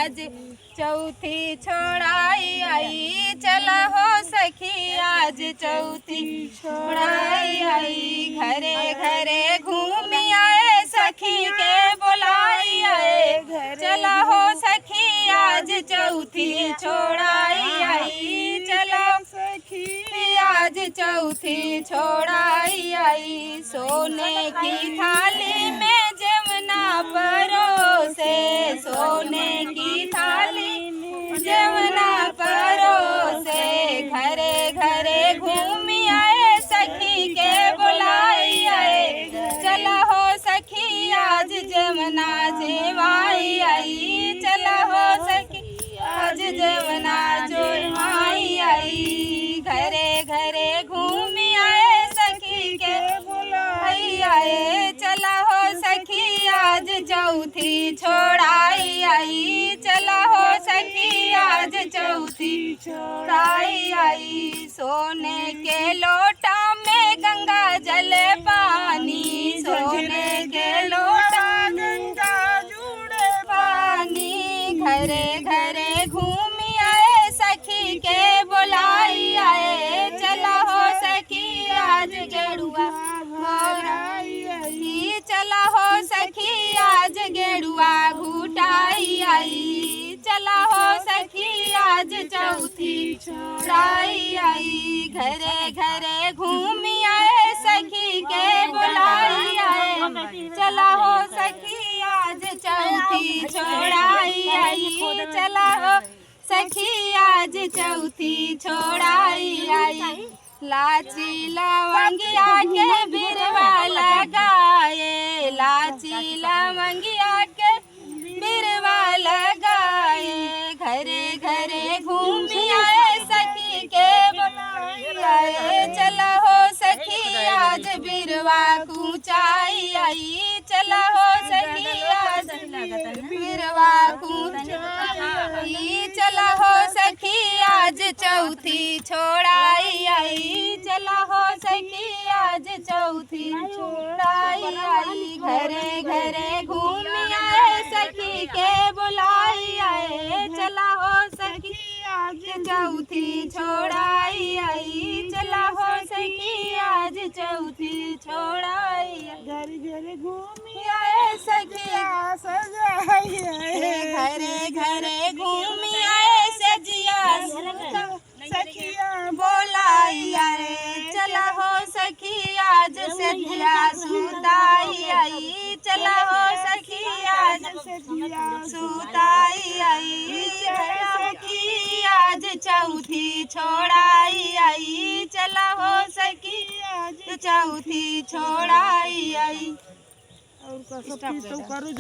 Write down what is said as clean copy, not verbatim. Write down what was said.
आज चौथी छोड़ाई आई। चला हो सखी आज चौथी छोड़ाई आई। घरे घरे घूम आए सखी के बुलाई आए। चला हो सखी आज चौथी छोड़ाई आई। चला सखी आज चौथी छोड़ाई आई। सोने की थाली में जमुना परोसे, सोने की थाली में जमुना परोसे। घरे घरे घूम आए सखी के बुलाई आए। चला हो सखी आज जमुना जेवाई आई। चला हो सखी आज जमुना जोई आई। घरे घरे घूम आए सखी के बुलाई आए। चला हो सखी आज चौथी छोड़ाई आई। चला हो सखी आज चौथी छोड़ाई आई। सोने के लोटा में गंगा जल पानी, सोने के लोटा गंगा जुड़े पानी। घरे घरे घूम आए सखी के बुलाई आए। चला हो सखी आज गेरुआ घुटाई आई। चला हो सखी आज गेरुआ घुटाई आई। चला हो सखी आज चौथी छोड़ाई आई। घरे घरे घूम आए सखी के बुलाई आए। चला हो सखी आज चौथी छोड़ाई आई। चला हो सखी आज चौथी छोड़ाई आई। लाची लवंगिया के बिरवा लगाए, लाची लवंगिया के बिरवा लगाए। घरे घरे घूम आए सखी के बुलाई आए। चला हो सखी आज बिरवा कुचाई आई। चला हो सखी आज बिरवा कुचाई। चला हो सखी आज चौथी छोड़ाई आई। चला हो सखी आज चौथी छोड़ाई आई। घरे घरे घूम आए सखी के बुलाई आए। चला हो सखी आज चौथी छोड़ाई आई। चला हो सखी आज चौथी छोड़ाई। घरे घरे घूम आए सखी सजाई घरे घरे घूम आए सजिया सखिया बोलाई आए। चला हो सखी आज सजिया सुताई आई। चला हो सखी आज सुताई आई। चला सखी आज चौथी छोड़ाई आई। चला हो सखी आज चौथी छोड़ाई आई। और का सब चीज तो करो।